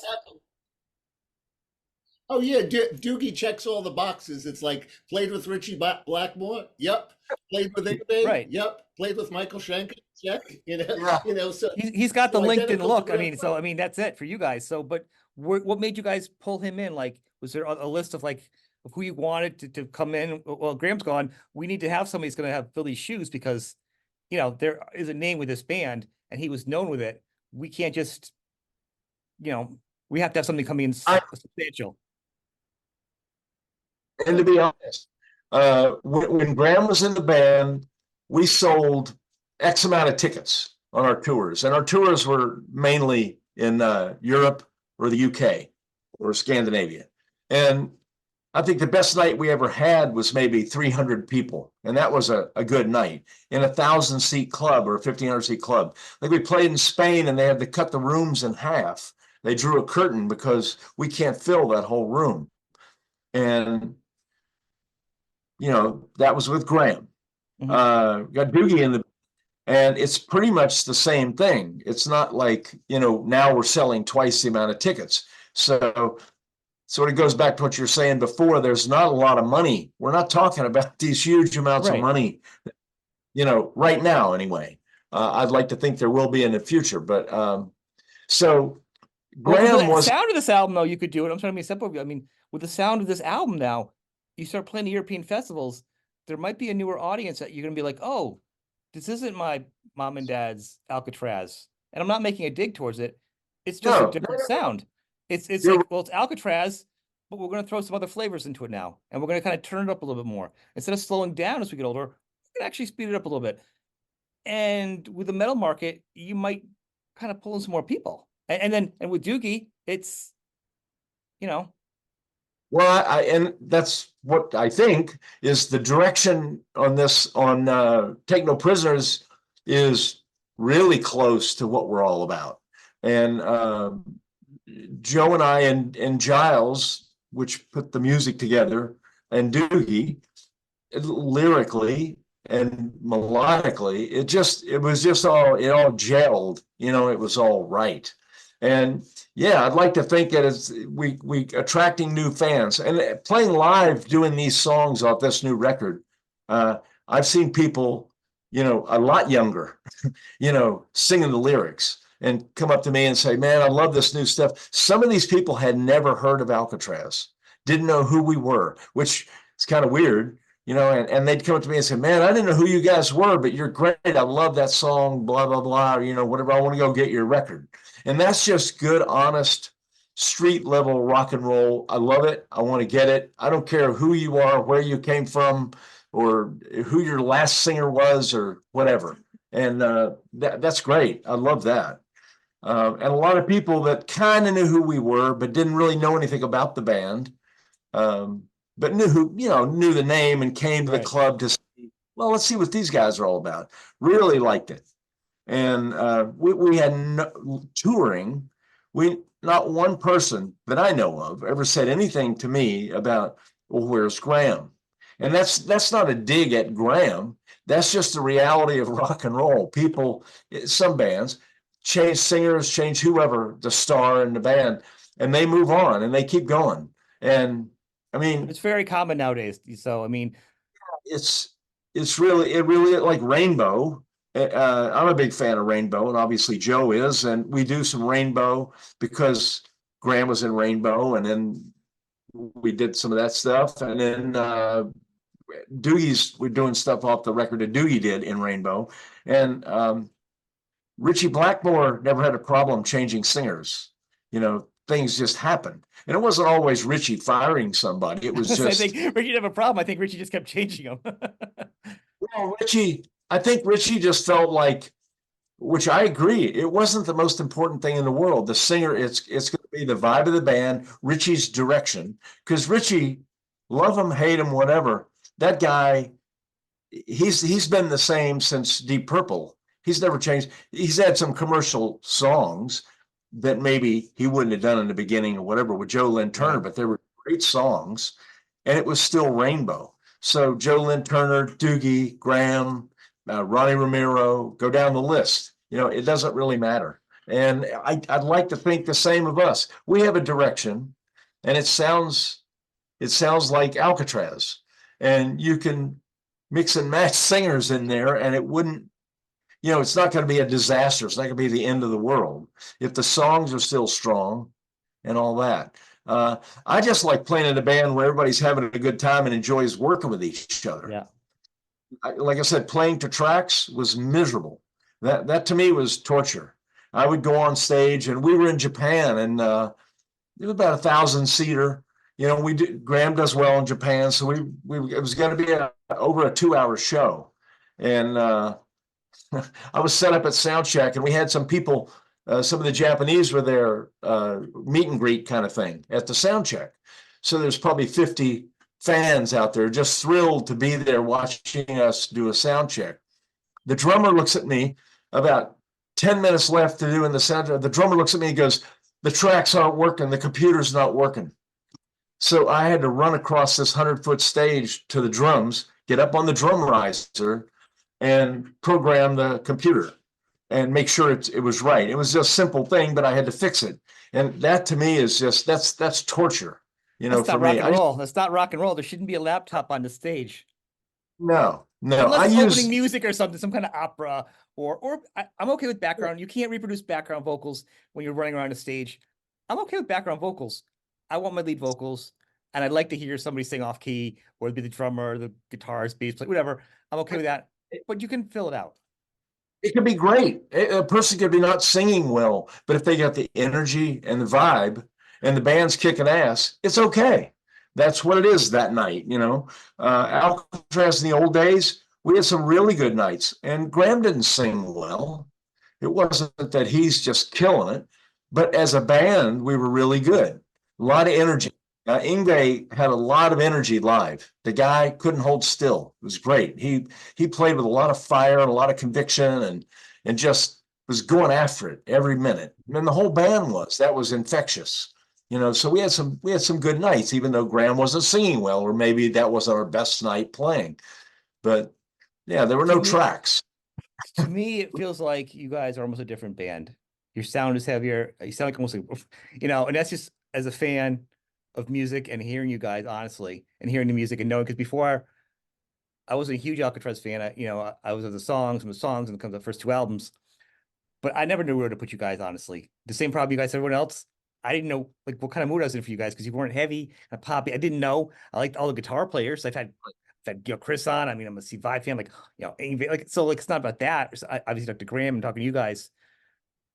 S2: Oh yeah, Doogie checks all the boxes. It's like played with Richie Blackmore. Yep. Played with Ingve.
S1: Right.
S2: Yep. Played with Michael Schenker. Check.
S3: yeah.
S2: So
S1: He's got the LinkedIn
S2: identical to
S1: look. I
S2: Graham.
S1: mean, so I mean that's it for you guys. So, but what made you guys pull him in? Like, was there a list of like of who you wanted to come in? Well, Graham's gone. We need to have somebody who's going to have fill these shoes because there is a name with this band and he was known with it. We can't just you know we have to have something coming in
S3: I,
S1: substantial.
S3: and to be honest, when Graham was in the band, we sold X amount of tickets on our tours, and our tours were mainly in Europe or the UK or Scandinavia. And I think the best night we ever had was maybe 300 people, and that was a good night in a 1,000-seat club or a 1,500-seat club. Like we played in Spain, and they had to cut the rooms in half. They drew a curtain because we can't fill that whole room. And that was with Graham.
S1: Mhm.
S3: Got Doogie in the, and it's pretty much the same thing. It's not like, now we're selling twice the amount of tickets. So sort of goes back to what you're saying before. There's not a lot of money. We're not talking about these huge amounts of
S1: Right.
S3: money, right now anyway. I'd like to think there will be in the future, but so
S1: Well, with
S3: Graham
S1: the
S3: was,
S1: sound of this album, though, you could do it. I'm trying to be simple. I mean, with the sound of this album now, you start playing the European festivals, there might be a newer audience that you're going to be like, oh, this isn't my mom and dad's Alcatrazz. And I'm not making a dig towards it. It's just a
S3: no,
S1: different sound. It's
S3: you're
S1: like, well, it's Alcatrazz, but we're going to throw some other flavors into it now. And we're going to kind of turn it up a little bit more. Instead of slowing down as we get older, we can actually speed it up a little bit. And with the metal market, you might kind of pull in some more people. And with Doogie, it's you know,
S3: Well, and that's what I think is the direction on this on Take No Prisoners is really close to what we're all about. And Joe and I and Giles, which put the music together, and Doogie, lyrically, and melodically, it all gelled, it was all right. And yeah, I'd like to think that we attracting new fans and playing live, doing these songs off this new record. I've seen people, a lot younger, singing the lyrics and come up to me and say, man, I love this new stuff. Some of these people had never heard of Alcatrazz, didn't know who we were, which is kind of weird, and they'd come up to me and say, man, I didn't know who you guys were, but you're great. I love that song, blah, blah, blah, whatever. I want to go get your record. And that's just good, honest, street level rock and roll. I love it. I want to get it. I don't care who you are, where you came from, or who your last singer was, or whatever. And that's great. I love that. And a lot of people that kind of knew who we were, but didn't really know anything about the band, but knew the name and came to the club to see, well, let's see what these guys are all about. Really liked it. And we had touring. Not one person that I know of ever said anything to me about, well, where's Graham? And that's not a dig at Graham. That's just the reality of rock and roll. People, some bands change singers, change whoever the star in the band, and they move on and they keep going. And I mean,
S1: it's very common nowadays. So I mean,
S3: it's really like Rainbow. I'm a big fan of Rainbow, and obviously Joe is, and we do some Rainbow because Graham was in Rainbow, and then we did some of that stuff, and then we're doing stuff off the record that Doogie did in Rainbow, and Richie Blackmore never had a problem changing singers. Things just happened, and it wasn't always Richie firing somebody. It was just.
S1: I think Richie didn't have a problem. I think Richie just kept changing them.
S3: Well, I think Richie just felt like, which I agree, it wasn't the most important thing in the world. The singer, it's going to be the vibe of the band, Richie's direction, because Richie, love him, hate him, whatever. That guy, he's been the same since Deep Purple. He's never changed. He's had some commercial songs that maybe he wouldn't have done in the beginning or whatever with Joe Lynn Turner, but they were great songs, and it was still Rainbow. So Joe Lynn Turner, Doogie, Graham, Ronnie Romero, go down the list. It doesn't really matter. And I'd like to think the same of us. We have a direction, and it sounds like Alcatrazz. And you can mix and match singers in there, and it wouldn't, it's not going to be a disaster. It's not going to be the end of the world if the songs are still strong and all that. I just like playing in a band where everybody's having a good time and enjoys working with each other.
S1: Yeah.
S3: Like I said, playing to tracks was miserable. That to me was torture. I would go on stage, and we were in Japan, and it was about 1,000-seater. Graham does well in Japan, so it was going to be over a 2-hour show, and I was set up at sound check, and we had some people. Some of the Japanese were there, meet and greet kind of thing at the sound check. So there's probably 50 fans out there just thrilled to be there watching us do a sound check. The drummer looks at me about 10 minutes left to do in the sound check. The drummer looks at me and goes, the tracks aren't working. The computer's not working. So I had to run across this 100-foot stage to the drums, get up on the drum riser, and program the computer and make sure it was right. It was just a simple thing, but I had to fix it. And that to me is just, that's torture,
S1: That's
S3: for
S1: not rock
S3: me.
S1: and roll. That's not rock and roll. There shouldn't be a laptop on the stage.
S3: No.
S1: Unless it's opening music or something, some kind of opera, or I'm okay with background. You can't reproduce background vocals when you're running around a stage. I'm okay with background vocals. I want my lead vocals, and I'd like to hear somebody sing off key, or it'd be the drummer, the guitarist, bass player, whatever. I'm okay with that, but you can fill it out.
S3: It could be great. A person could be not singing well, but if they got the energy and the vibe and the band's kicking ass, it's okay. That's what it is that night, Alcatrazz in the old days, we had some really good nights, and Graham didn't sing well. It wasn't that he's just killing it, but as a band, we were really good. A lot of energy. Yngwie had a lot of energy live. The guy couldn't hold still. It was great. He played with a lot of fire and a lot of conviction, and just was going after it every minute. And the whole band that was infectious. So we had some good nights, even though Graham wasn't singing well, or maybe that wasn't our best night playing. But Yeah, there were
S1: To
S3: no
S1: me,
S3: tracks.
S1: to me, it feels like you guys are almost a different band. Your sound is heavier. You sound like almost like, and that's just as a fan of music and hearing you guys, honestly, and hearing the music and knowing, because before I wasn't a huge Alcatrazz fan. I was of the songs and the songs and the first two albums, but I never knew where to put you guys, honestly. The same problem you guys, everyone else. I didn't know like what kind of mood I was in for you guys because you weren't heavy and poppy. I didn't know. I liked all the guitar players. I've had Chris on. I mean, I'm a C5 fan, like like so. Like it's not about that. So obviously, Dr. Graham and talking to you guys,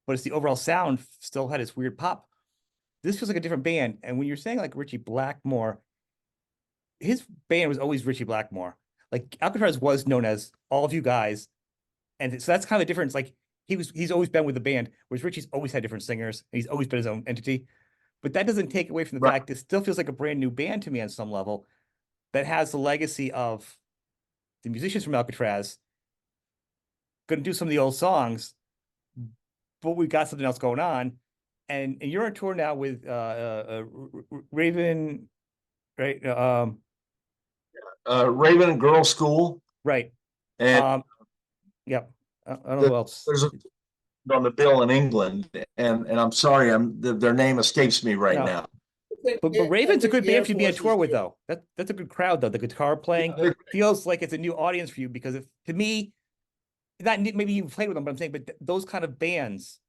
S1: but it's the overall sound still had this weird pop. This feels like a different band. And when you're saying like Richie Blackmore, his band was always Richie Blackmore. Like Alcatraz was known as all of you guys, and so that's kind of the difference. Like he's always been with the band, whereas Richie's always had different singers, and he's always been his own entity. But that doesn't take away from the
S3: Right.
S1: fact it still feels like a brand new band to me on some level that has the legacy of the musicians from Alcatraz going to do some of the old songs, but we got something else going on. And you're on tour now with Raven, right?
S3: Raven and Girl School,
S1: Right.
S3: and
S1: Yep. I don't know who else.
S3: there's a on the bill in England, and I'm sorry, their name escapes me right
S1: No,
S3: now.
S1: but Raven's a good
S2: The Air
S1: band for you to be on
S2: Force
S1: tour
S2: is
S1: with,
S2: good.
S1: though. That's a good crowd, though. The guitar playing feels like it's a new audience for you because if to me, not maybe you played with them, but I'm saying, but those kind of bands,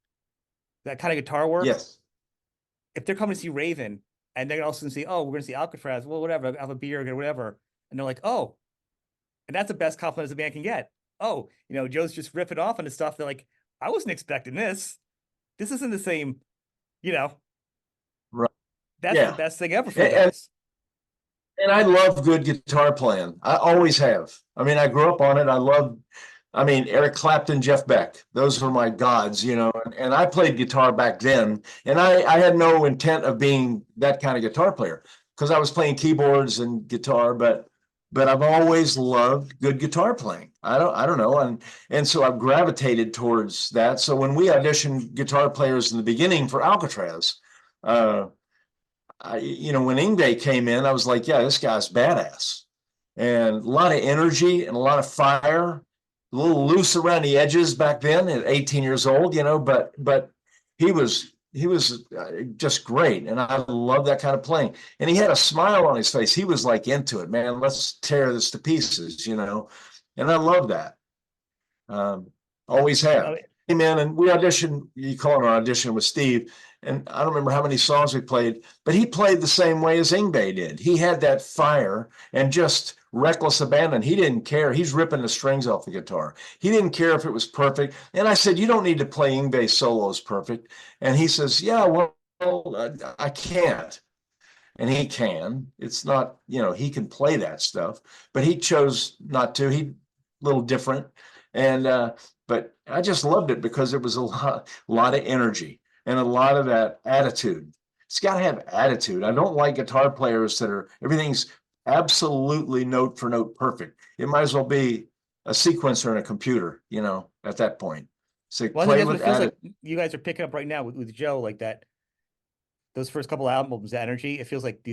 S1: that kind of guitar work,
S3: Yes,
S1: if they're coming to see Raven and they're also going to see, oh, we're going to see Alcatraz, well, whatever, have a beer or whatever, and they're like, oh, and that's the best compliment as a band can get. Oh, Joe's just ripping off on the stuff. They're like, I wasn't expecting this. This isn't the same, you know.
S3: right.
S1: That's the
S3: Yeah,
S1: best thing ever for you
S3: and
S1: guys.
S3: and I love good guitar playing. I always have. I mean, I grew up on it. I mean, Eric Clapton, Jeff Beck, those were my gods, and I played guitar back then. And I had no intent of being that kind of guitar player because I was playing keyboards and guitar, but I've always loved good guitar playing. I don't know. And so I've gravitated towards that. So when we auditioned guitar players in the beginning for Alcatraz, uh, when Ingve came in, I was like, yeah, this guy's badass. And a lot of energy and a lot of fire, a little loose around the edges back then at 18 years old, but he was just great. And I love that kind of playing. And he had a smile on his face. He was like into it, man. Let's tear this to pieces. And I love that. Always have. Came in and we auditioned, you call it an audition with Steve. And I don't remember how many songs we played, but he played the same way as Ingve did. He had that fire and just reckless abandon. He didn't care. He's ripping the strings off the guitar. He didn't care if it was perfect. And I said, you don't need to play Ingve solos perfect. And he says, yeah, well, I can't. And he can. It's not, he can play that stuff, but he chose not to. He a little different. And but I just loved it because it was a lot of energy and a lot of that attitude. It's got to have attitude. I don't like guitar players that are everything's absolutely note for note perfect. It might as well be a sequencer in a computer, at that point. So
S1: Well, I think
S3: play
S1: that's what
S3: with
S1: it feels
S3: attitude.
S1: like you guys are picking up right now with Joe, like that. Those first couple albums, the energy, it feels like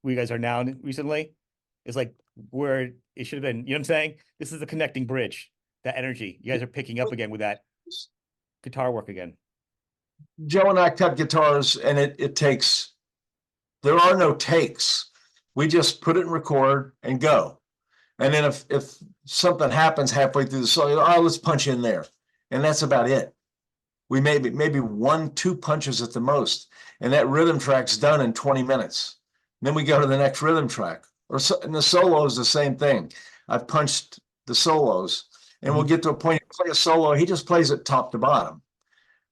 S1: where you guys are now recently is like where it should have been. You know what I'm saying? This is the connecting bridge, that energy. You guys are picking up again with that guitar work again.
S3: Joe and I cut guitars, and it takes. There are no takes. We just put it in record and go. And then if something happens halfway through the song, let's punch in there, and that's about it. We maybe 1-2 punches at the most, and that rhythm track's done in 20 minutes. And then we go to the next rhythm track, and the solo is the same thing. I've punched the solos, and we'll get to a point. You play a solo, he just plays it top to bottom,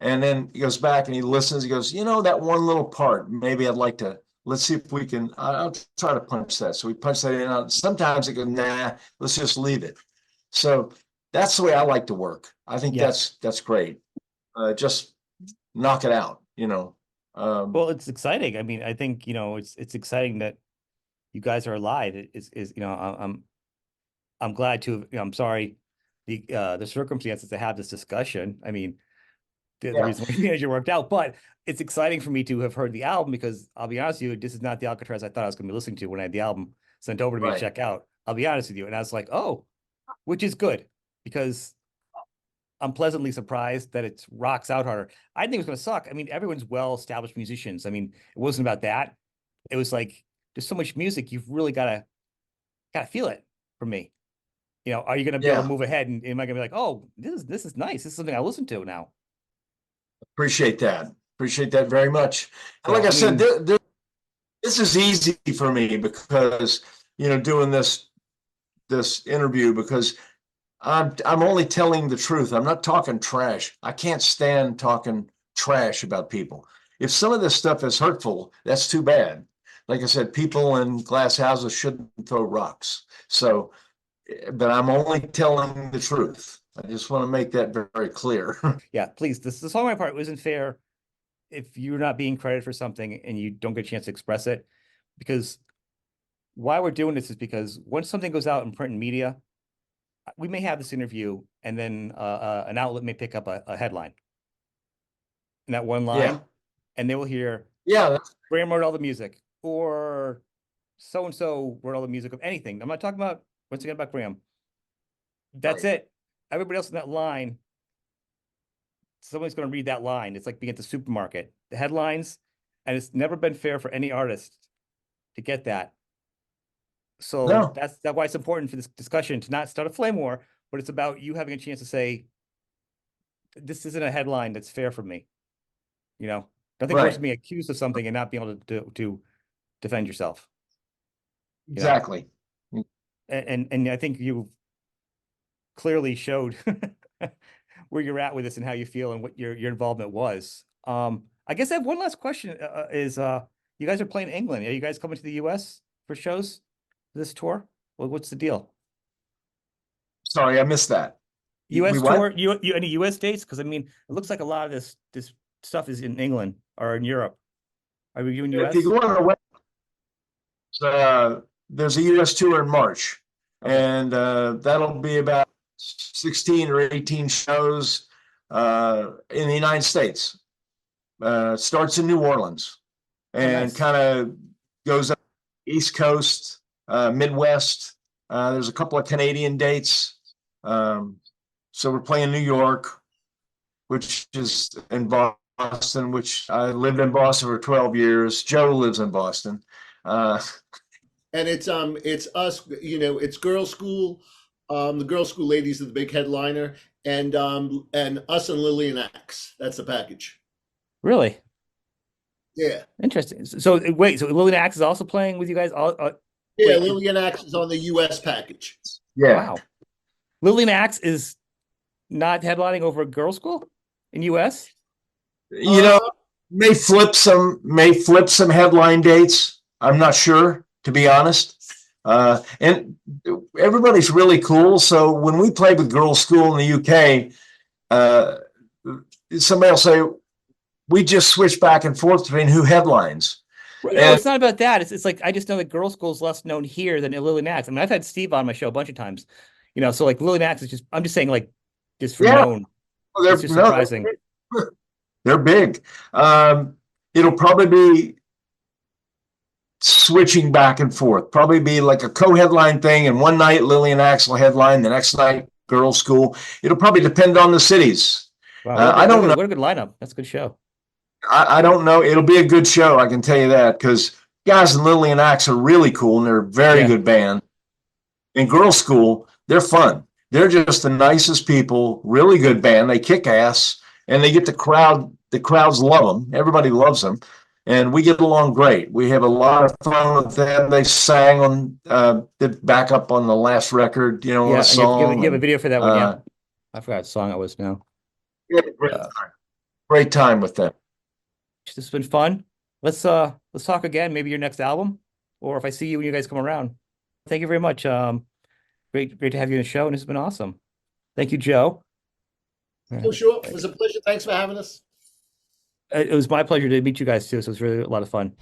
S3: and then he goes back and he listens. He goes, that one little part, maybe I'd like to. Let's see if we can. I'll try to punch that. So we punch that in. Sometimes it goes, nah, let's just leave it. So that's the way I like to work. I think that's great. Just knock it out.
S1: Well, it's exciting. I mean, I think it's exciting that you guys are alive. I'm glad to. I'm sorry, the circumstances to have this discussion. I mean, the reason why you worked out, but it's exciting for me to have heard the album because I'll be honest with you, this is not the Alcatraz I thought I was going to be listening to when I had the album sent over to me to check out. I'll be honest with you, and I was like, oh, which is good because I'm pleasantly surprised that it rocks out harder. I think it was going to suck. I mean, everyone's well-established musicians. I mean, it wasn't about that. It was like there's so much music, you've really gotta feel it for me. You know, are you going to be able to
S3: Yeah,
S1: move ahead and am I going to be like, oh, this is nice. This is something I listen to now.
S3: appreciate that. Appreciate that very much. And
S1: You
S3: like
S1: know,
S3: I
S1: I
S3: said,
S1: mean,
S3: this is easy for me because, doing this interview because I'm only telling the truth. I'm not talking trash. I can't stand talking trash about people. If some of this stuff is hurtful, that's too bad. Like I said, people in glass houses shouldn't throw rocks. So, but I'm only telling the truth. I just want to make that very clear.
S1: yeah, please, this the songwriting part isn't fair if you're not being credited for something and you don't get a chance to express it. Because why we're doing this is because once something goes out in print and media, we may have this interview and then an outlet may pick up a headline in that one
S3: Yeah.
S1: line, and they will hear
S3: Yeah.
S1: Graham wrote all the music, or so and so wrote all the music of anything. I'm not talking about once again about Graham. That's
S3: Right.
S1: it. Everybody else in that line, someone's going to read that line. It's like being at the supermarket, the headlines, and it's never been fair for any artist to get that. So
S3: No.
S1: that's why it's important for this discussion to not start a flame war, but it's about you having a chance to say, this isn't a headline that's fair for me. You know, nothing worse
S3: Right.
S1: than being accused of something and not being able to defend yourself. You know,
S3: Exactly.
S1: and I think you clearly showed where you're at with this and how you feel and what your involvement was. I guess I have one last question. Is you guys are playing England? Are you guys coming to the U.S. for shows this tour? Well, what's the deal?
S3: Sorry, I missed that. We
S1: U.S.
S3: what?
S1: tour? You any U.S. dates? Because I mean, it looks like a lot of this stuff is in England or in Europe. Are we doing
S3: If you
S1: U.S.?
S3: go on our web, there's a US tour in March,
S1: Okay,
S3: and that'll be about 16 or 18 shows in the United States. Starts in New Orleans
S1: oh
S3: and
S1: nice.
S3: kind of goes up East Coast, Midwest. There's a couple of Canadian dates. So we're playing New York, which is in Boston, which I lived in Boston for 12 years. Joe lives in Boston. Uh,
S2: And it's us, it's girls' school. The girls' school ladies are the big headliner, and us and Lillian Axe. That's the package.
S1: Really
S2: Yeah.
S1: interesting. So wait, so Lillian Axe is also playing with you guys? All
S2: Yeah,
S1: wait,
S2: Lillian Axe is on the US package.
S3: yeah.
S1: wow. Lillian Axe is not headlining over a girls' school in U.S.
S3: You
S2: Uh
S3: know, may flip some headline dates. I'm not sure, to be honest. And everybody's really cool. So when we play with girls' school in the UK, uh, somebody will say, we just switch back and forth between who headlines.
S1: No,
S3: And
S1: it's not about that. It's like I just know that girls' school is less known here than Lillian Axe. I mean, I've had Steve on my show a bunch of times, so like Lillian Axe is just. I'm just saying like just for
S3: yeah,
S1: known. It's
S3: they're
S1: just
S3: no,
S1: surprising.
S3: they're big. It'll probably be switching back and forth. Probably be like a co-headline thing, and one night Lillian Axel headline, the next night girls' school. It'll probably depend on the cities.
S1: Wow,
S3: I don't know.
S1: what a good lineup. That's a good show.
S3: I don't know. It'll be a good show, I can tell you that, because guys in Lillian Axe are really cool and they're a very
S1: Yeah,
S3: good band. In girls' school, they're fun. They're just the nicest people, really good band. They kick ass and they get the crowd. The crowds love them. Everybody loves them. And we get along great. We have a lot of fun with them. They sang on the backup on the last record, a
S1: yeah. And
S3: song.
S1: you have a
S3: And
S1: video for that one. Yeah,
S3: uh,
S1: I forgot what song it was now.
S3: we had a
S1: Uh,
S3: great time with them.
S1: this has been fun. Let's talk again. Maybe your next album, or if I see you when you guys come around. Thank you very much. Great to have you in the show, and it's been awesome. Thank you, Joe.
S2: Oh, sure. It was a pleasure. Thanks for having us.
S1: It was my pleasure to meet you guys too. So it was really a lot of fun.